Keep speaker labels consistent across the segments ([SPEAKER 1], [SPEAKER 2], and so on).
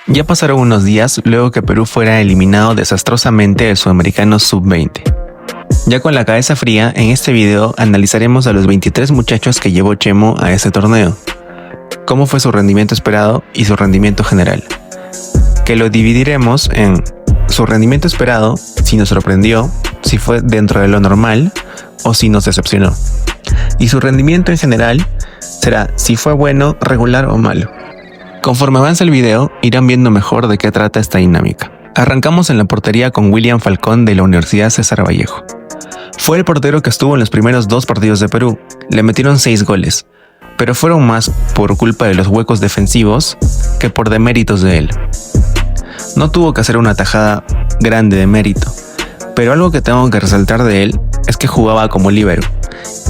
[SPEAKER 1] Ya pasaron unos días luego que Perú fuera eliminado desastrosamente del Sudamericano Sub-20. Ya con la cabeza fría, en este video analizaremos a los 23 muchachos que llevó Chemo a ese torneo, cómo fue su rendimiento esperado y su rendimiento general, que lo dividiremos en su rendimiento esperado, si nos sorprendió, si fue dentro de lo normal o si nos decepcionó, y su rendimiento en general será si fue bueno, regular o malo. Conforme avance el video, irán viendo mejor de qué trata esta dinámica. Arrancamos en la portería con William Falcón de la Universidad César Vallejo. Fue el portero que estuvo en los primeros 2 partidos de Perú. Le metieron 6 goles, pero fueron más por culpa de los huecos defensivos que por deméritos de él. No tuvo que hacer una tajada grande de mérito, pero algo que tengo que resaltar de él es que jugaba como líbero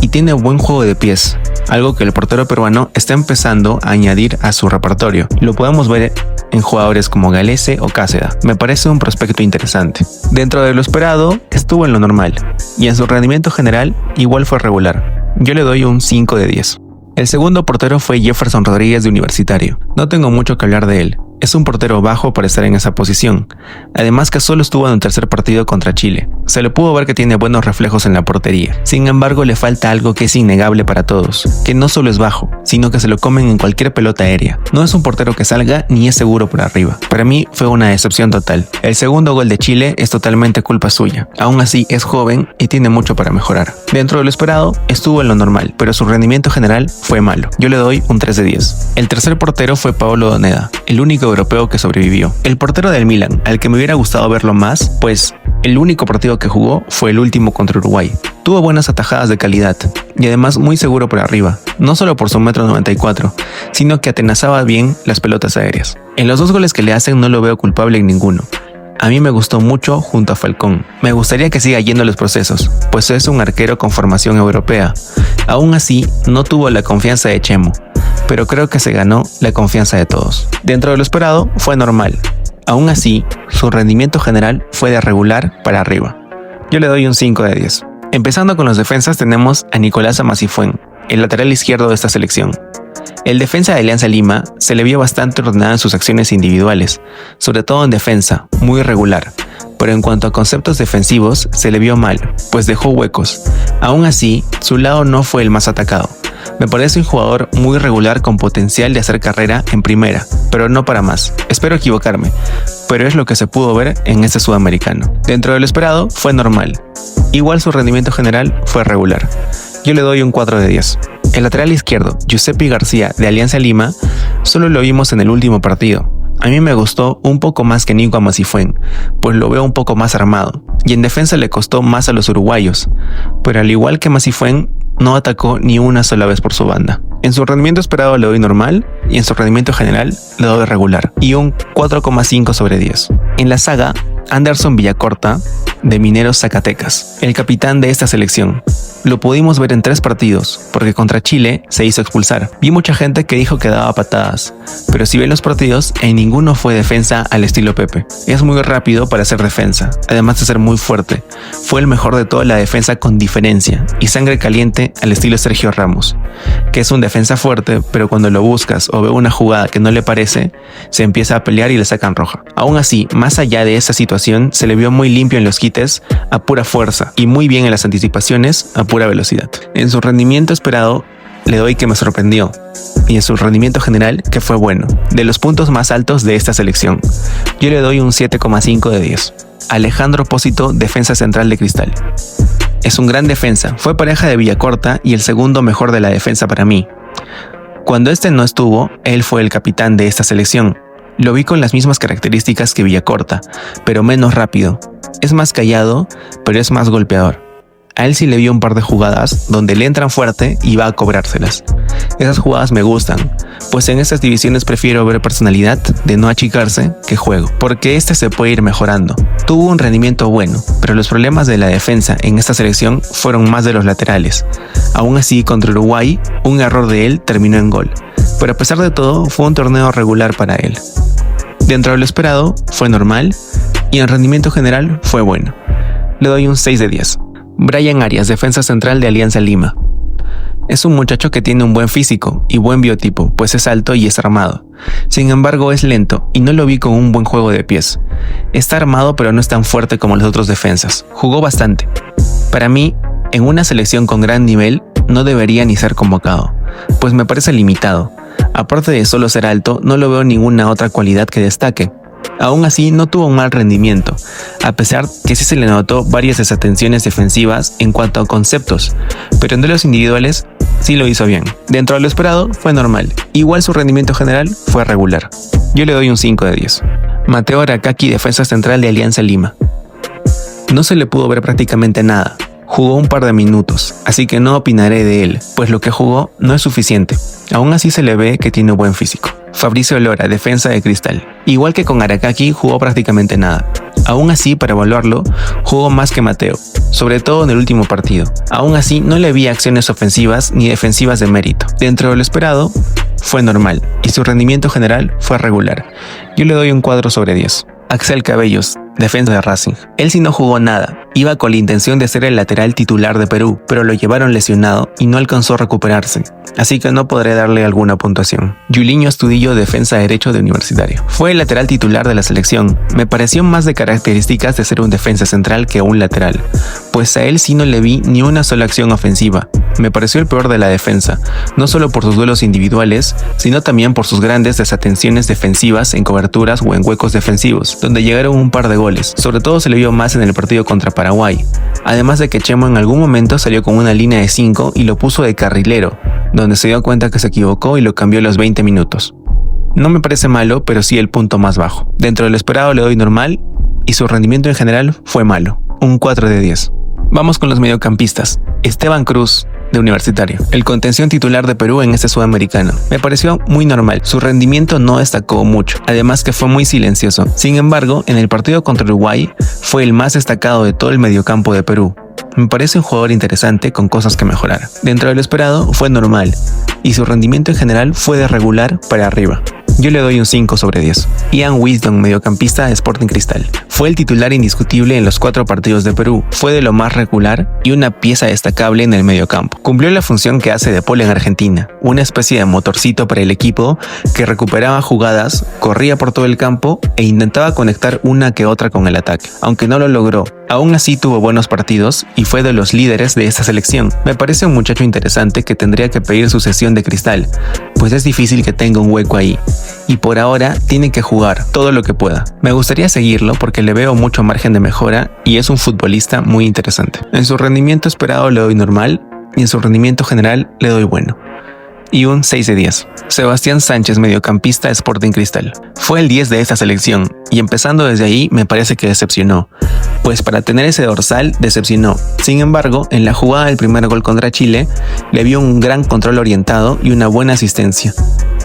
[SPEAKER 1] y tiene buen juego de pies, algo que el portero peruano está empezando a añadir a su repertorio. Lo podemos ver en jugadores como Galese o Cáceda. Me parece un prospecto interesante. Dentro de lo esperado, estuvo en lo normal, y en su rendimiento general igual fue regular. Yo le doy un 5 de 10. El segundo portero fue Jefferson Rodríguez de Universitario. No tengo mucho que hablar de él. Es un portero bajo para estar en esa posición, además que solo estuvo en el tercer partido contra Chile. Se le pudo ver que tiene buenos reflejos en la portería. Sin embargo, le falta algo que es innegable para todos, que no solo es bajo, sino que se lo comen en cualquier pelota aérea. No es un portero que salga ni es seguro por arriba. Para mí fue una decepción total. El segundo gol de Chile es totalmente culpa suya. Aún así es joven y tiene mucho para mejorar. Dentro de lo esperado, estuvo en lo normal, pero su rendimiento general fue malo. Yo le doy un 3 de 10. El tercer portero fue Paolo Doneda, el único europeo que sobrevivió. El portero del Milan, al que me hubiera gustado verlo más, pues el único partido que jugó fue el último contra Uruguay. Tuvo buenas atajadas de calidad y además muy seguro por arriba, no solo por su 1,94 m, sino que atenazaba bien las pelotas aéreas. En los 2 goles que le hacen no lo veo culpable en ninguno. A mí me gustó mucho junto a Falcón. Me gustaría que siga yendo los procesos, pues es un arquero con formación europea. Aún así, no tuvo la confianza de Chemo, pero creo que se ganó la confianza de todos. Dentro de lo esperado, fue normal. Aún así, su rendimiento general fue de regular para arriba. Yo le doy un 5 de 10. Empezando con los defensas tenemos a Nicolás Amasifuen, el lateral izquierdo de esta selección. El defensa de Alianza Lima se le vio bastante ordenado en sus acciones individuales, sobre todo en defensa, muy irregular, pero en cuanto a conceptos defensivos se le vio mal, pues dejó huecos. Aún así, su lado no fue el más atacado. Me parece un jugador muy regular con potencial de hacer carrera en primera, pero no para más. Espero equivocarme, pero es lo que se pudo ver en este sudamericano. Dentro de lo esperado, fue normal. Igual su rendimiento general fue regular. Yo le doy un 4 de 10. El lateral izquierdo, Giuseppe García de Alianza Lima, solo lo vimos en el último partido. A mí me gustó un poco más que Nico Amasifuen, pues lo veo un poco más armado, y en defensa le costó más a los uruguayos, pero al igual que Amasifuen, no atacó ni una sola vez por su banda. En su rendimiento esperado le doy normal, y en su rendimiento general le doy regular, y un 4,5 sobre 10. En la saga, Anderson Villacorta, de Mineros Zacatecas, el capitán de esta selección. Lo pudimos ver en 3 partidos, porque contra Chile se hizo expulsar. Vi mucha gente que dijo que daba patadas, pero si ven los partidos, en ninguno fue defensa al estilo Pepe. Es muy rápido para hacer defensa, además de ser muy fuerte. Fue el mejor de toda la defensa con diferencia, y sangre caliente al estilo Sergio Ramos, que es un defensa fuerte, pero cuando lo buscas o ve una jugada que no le parece, se empieza a pelear y le sacan roja. Aún así, más allá de esa situación, se le vio muy limpio en los quites a pura fuerza, y muy bien en las anticipaciones a pura velocidad. En su rendimiento esperado le doy que me sorprendió, y en su rendimiento general que fue bueno, de los puntos más altos de esta selección. Yo le doy un 7,5 de 10. Alejandro Pósito, defensa central de Cristal. Es un gran defensa, fue pareja de Villacorta y el segundo mejor de la defensa para mí. Cuando este no estuvo, él fue el capitán de esta selección. Lo vi con las mismas características que Villacorta, pero menos rápido. Es más callado, pero es más golpeador. A él sí le vi un par de jugadas donde le entran fuerte y va a cobrárselas. Esas jugadas me gustan, pues en estas divisiones prefiero ver personalidad de no achicarse que juego, porque este se puede ir mejorando. Tuvo un rendimiento bueno, pero los problemas de la defensa en esta selección fueron más de los laterales. Aún así, contra Uruguay, un error de él terminó en gol, pero a pesar de todo, fue un torneo regular para él. Dentro de lo esperado, fue normal, y en rendimiento general fue bueno. Le doy un 6 de 10. Brian Arias, defensa central de Alianza Lima. Es un muchacho que tiene un buen físico y buen biotipo, pues es alto y es armado. Sin embargo, es lento y no lo vi con un buen juego de pies. Está armado pero no es tan fuerte como los otros defensas. Jugó bastante. Para mí, en una selección con gran nivel, no debería ni ser convocado, pues me parece limitado. Aparte de solo ser alto, no lo veo ninguna otra cualidad que destaque. Aún así, no tuvo un mal rendimiento, a pesar que sí se le notó varias desatenciones defensivas en cuanto a conceptos, pero en duelos individuales sí lo hizo bien. Dentro de lo esperado, fue normal. Igual su rendimiento general fue regular. Yo le doy un 5 de 10. Mateo Arakaki, defensa central de Alianza Lima. No se le pudo ver prácticamente nada. Jugó un par de minutos, así que no opinaré de él, pues lo que jugó no es suficiente. Aún así se le ve que tiene buen físico. Fabricio Lora, defensa de Cristal. Igual que con Arakaki, jugó prácticamente nada. Aún así, para evaluarlo, jugó más que Mateo, sobre todo en el último partido. Aún así, no le vi acciones ofensivas ni defensivas de mérito. Dentro de lo esperado, fue normal, y su rendimiento general fue regular. Yo le doy un 4 sobre 10. Axel Cabellos, defensa de Racing. Él sí no jugó nada. Iba con la intención de ser el lateral titular de Perú, pero lo llevaron lesionado y no alcanzó a recuperarse, así que no podré darle alguna puntuación. Yuliño Astudillo, defensa derecho de Universitario. Fue el lateral titular de la selección. Me pareció más de características de ser un defensa central que un lateral, pues a él sí no le vi ni una sola acción ofensiva. Me pareció el peor de la defensa, no solo por sus duelos individuales, sino también por sus grandes desatenciones defensivas en coberturas o en huecos defensivos, donde llegaron un par de goles. Sobre todo se le vio más en el partido contra Paraguay, además de que Chemo en algún momento salió con una línea de 5 y lo puso de carrilero, donde se dio cuenta que se equivocó y lo cambió a los 20 minutos. No me parece malo, pero sí el punto más bajo. Dentro de lo esperado le doy normal y su rendimiento en general fue malo, un 4 de 10. Vamos con los mediocampistas. Esteban Cruz, de Universitario, el contención titular de Perú en este sudamericano. Me pareció muy normal, su rendimiento no destacó mucho, además que fue muy silencioso. Sin embargo, en el partido contra Uruguay, fue el más destacado de todo el mediocampo de Perú. Me parece un jugador interesante con cosas que mejorar. Dentro de lo esperado, fue normal, y su rendimiento en general fue de regular para arriba. Yo le doy un 5 sobre 10. Ian Wisdom, mediocampista de Sporting Cristal. Fue el titular indiscutible en los 4 partidos de Perú. Fue de lo más regular y una pieza destacable en el mediocampo. Cumplió la función que hace De Paul en Argentina, una especie de motorcito para el equipo que recuperaba jugadas, corría por todo el campo e intentaba conectar una que otra con el ataque. Aunque no lo logró, aún así tuvo buenos partidos y fue de los líderes de esta selección. Me parece un muchacho interesante que tendría que pedir su cesión de Cristal, pues es difícil que tenga un hueco ahí. Y por ahora tiene que jugar todo lo que pueda. Me gustaría seguirlo porque le veo mucho margen de mejora y es un futbolista muy interesante. En su rendimiento esperado le doy normal y en su rendimiento general le doy bueno. Y un 6 de 10. Sebastián Sánchez, mediocampista de Sporting Cristal. Fue el 10 de esta selección y empezando desde ahí me parece que decepcionó, pues para tener ese dorsal decepcionó. Sin embargo, en la jugada del primer gol contra Chile, le vio un gran control orientado y una buena asistencia.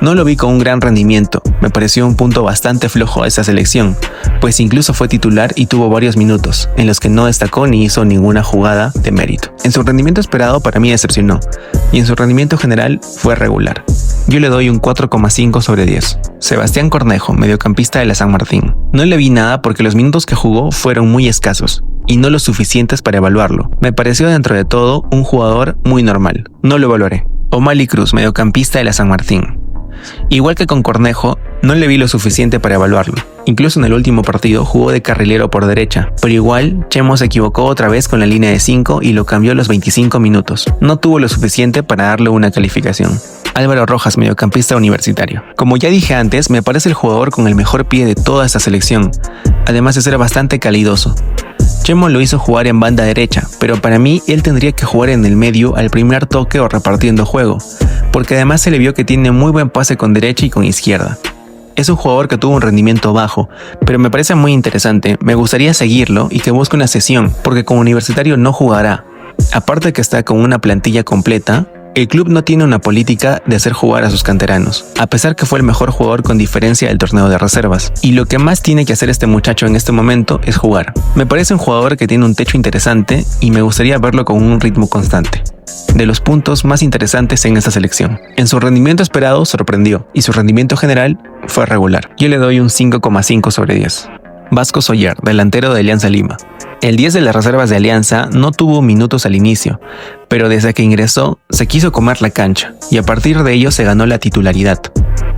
[SPEAKER 1] No lo vi con un gran rendimiento, me pareció un punto bastante flojo a esa selección, pues incluso fue titular y tuvo varios minutos, en los que no destacó ni hizo ninguna jugada de mérito. En su rendimiento esperado para mí decepcionó, y en su rendimiento general fue regular. Yo le doy un 4,5 sobre 10. Sebastián Cornejo, mediocampista de la San Martín. No le vi nada porque los minutos que jugó fueron muy escasos, y no lo suficientes para evaluarlo. Me pareció dentro de todo un jugador muy normal, no lo evaluaré. O'Malley Cruz, mediocampista de la San Martín. Igual que con Cornejo, no le vi lo suficiente para evaluarlo. Incluso en el último partido jugó de carrilero por derecha, pero igual Chemo se equivocó otra vez con la línea de 5 y lo cambió a los 25 minutos. No tuvo lo suficiente para darle una calificación. Álvaro Rojas, mediocampista Universitario. Como ya dije antes, me parece el jugador con el mejor pie de toda esta selección, además de ser bastante calidoso. Chemo lo hizo jugar en banda derecha, pero para mí él tendría que jugar en el medio al primer toque o repartiendo juego, porque además se le vio que tiene muy buen pase con derecha y con izquierda. Es un jugador que tuvo un rendimiento bajo, pero me parece muy interesante. Me gustaría seguirlo y que busque una cesión, porque como Universitario no jugará. Aparte que está con una plantilla completa, el club no tiene una política de hacer jugar a sus canteranos, a pesar que fue el mejor jugador con diferencia del torneo de reservas. Y lo que más tiene que hacer este muchacho en este momento es jugar. Me parece un jugador que tiene un techo interesante y me gustaría verlo con un ritmo constante. De los puntos más interesantes en esta selección. En su rendimiento esperado sorprendió y su rendimiento general fue regular. Yo le doy un 5,5 sobre 10. Vasco Soller, delantero de Alianza Lima. El 10 de las reservas de Alianza no tuvo minutos al inicio, pero desde que ingresó se quiso comer la cancha y a partir de ello se ganó la titularidad.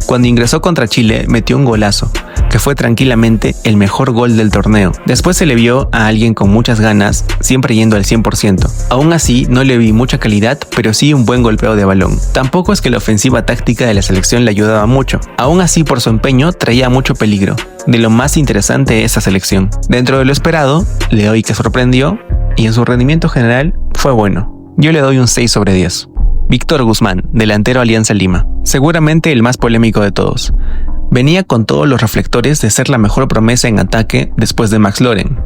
[SPEAKER 1] Cuando ingresó contra Chile metió un golazo, que fue tranquilamente el mejor gol del torneo. Después se le vio a alguien con muchas ganas, siempre yendo al 100%. Aún así no le vi mucha calidad, pero sí un buen golpeo de balón. Tampoco es que la ofensiva táctica de la selección le ayudaba mucho. Aún así por su empeño traía mucho peligro. De lo más interesante de esta selección. Dentro de lo esperado, le doy que sorprendió y en su rendimiento general fue bueno. Yo le doy un 6 sobre 10. Víctor Guzmán, delantero Alianza Lima. Seguramente el más polémico de todos. Venía con todos los reflectores de ser la mejor promesa en ataque después de Max Loren.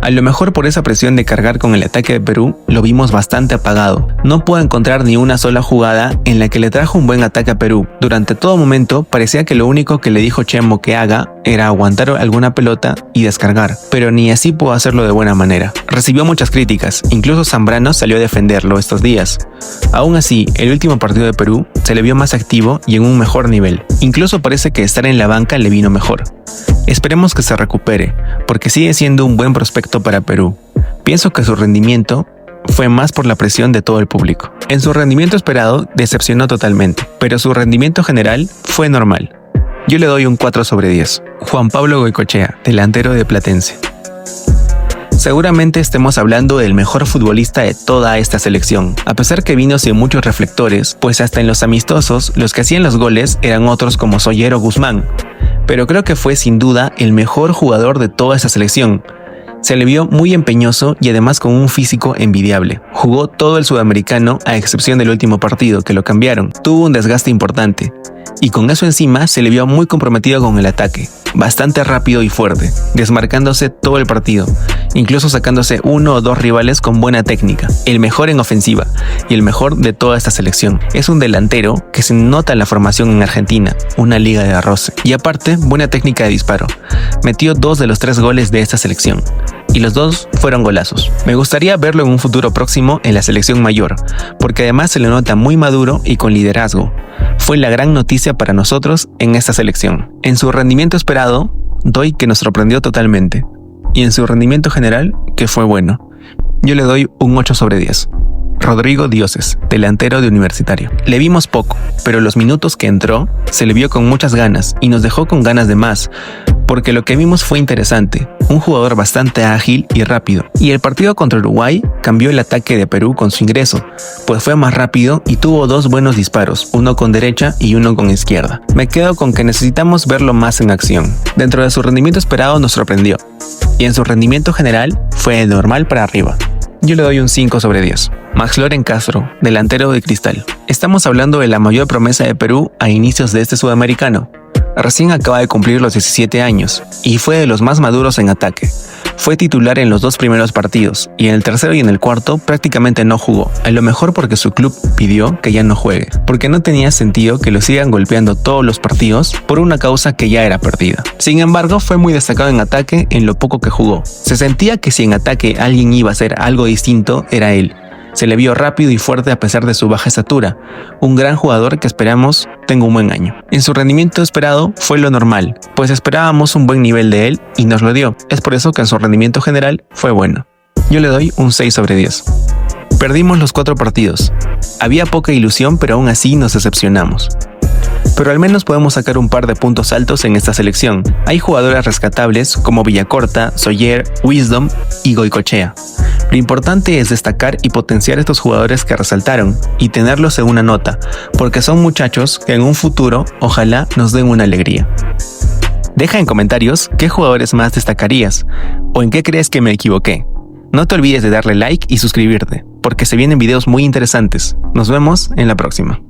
[SPEAKER 1] A lo mejor por esa presión de cargar con el ataque de Perú, lo vimos bastante apagado. No puedo encontrar ni una sola jugada en la que le trajo un buen ataque a Perú. Durante todo momento parecía que lo único que le dijo Chemo que haga era aguantar alguna pelota y descargar, pero ni así pudo hacerlo de buena manera. Recibió muchas críticas, incluso Zambrano salió a defenderlo estos días. Aún así, el último partido de Perú se le vio más activo y en un mejor nivel. Incluso parece que estar en la banca le vino mejor. Esperemos que se recupere, porque sigue siendo un buen prospecto para Perú. Pienso que su rendimiento fue más por la presión de todo el público. En su rendimiento esperado decepcionó totalmente, pero su rendimiento general fue normal. Yo le doy un 4 sobre 10. Juan Pablo Goycochea, delantero de Platense. Seguramente estemos hablando del mejor futbolista de toda esta selección, a pesar que vino sin muchos reflectores, pues hasta en los amistosos los que hacían los goles eran otros como Soller o Guzmán, pero creo que fue sin duda el mejor jugador de toda esta selección. Se le vio muy empeñoso y además con un físico envidiable. Jugó todo el sudamericano a excepción del último partido que lo cambiaron. Tuvo un desgaste importante y con eso encima se le vio muy comprometido con el ataque. Bastante rápido y fuerte, desmarcándose todo el partido, incluso sacándose uno o dos rivales con buena técnica. El mejor en ofensiva y el mejor de toda esta selección. Es un delantero que se nota en la formación en Argentina, una liga de arroce. Y aparte, buena técnica de disparo. Metió 2 de los 3 goles de esta selección. Y los 2 fueron golazos. Me gustaría verlo en un futuro próximo en la selección mayor, porque además se le nota muy maduro y con liderazgo. Fue la gran noticia para nosotros en esta selección. En su rendimiento esperado, doy que nos sorprendió totalmente. Y en su rendimiento general, que fue bueno. Yo le doy un 8 sobre 10. Rodrigo Dioses, delantero de Universitario. Le vimos poco, pero los minutos que entró, se le vio con muchas ganas y nos dejó con ganas de más, porque lo que vimos fue interesante, un jugador bastante ágil y rápido. Y el partido contra Uruguay cambió el ataque de Perú con su ingreso, pues fue más rápido y tuvo 2 buenos disparos, uno con derecha y uno con izquierda. Me quedo con que necesitamos verlo más en acción. Dentro de su rendimiento esperado nos sorprendió, y en su rendimiento general fue de normal para arriba. Yo le doy un 5 sobre 10. Max Loren Castro, delantero de Cristal. Estamos hablando de la mayor promesa de Perú a inicios de este sudamericano. Recién acaba de cumplir los 17 años y fue de los más maduros en ataque. Fue titular en los 2 primeros partidos y en el tercero y en el cuarto prácticamente no jugó. A lo mejor porque su club pidió que ya no juegue, porque no tenía sentido que lo sigan golpeando todos los partidos por una causa que ya era perdida. Sin embargo, fue muy destacado en ataque en lo poco que jugó. Se sentía que si en ataque alguien iba a hacer algo distinto, era él. Se le vio rápido y fuerte a pesar de su baja estatura, un gran jugador que esperamos tenga un buen año. En su rendimiento esperado fue lo normal, pues esperábamos un buen nivel de él y nos lo dio. Es por eso que en su rendimiento general fue bueno. Yo le doy un 6 sobre 10. Perdimos los 4 partidos. Había poca ilusión, pero aún así nos decepcionamos. Pero al menos podemos sacar un par de puntos altos en esta selección. Hay jugadores rescatables como Villacorta, Soller, Wisdom y Goycochea. Lo importante es destacar y potenciar estos jugadores que resaltaron y tenerlos en una nota, porque son muchachos que en un futuro ojalá nos den una alegría. Deja en comentarios qué jugadores más destacarías o en qué crees que me equivoqué. No te olvides de darle like y suscribirte, porque se vienen videos muy interesantes. Nos vemos en la próxima.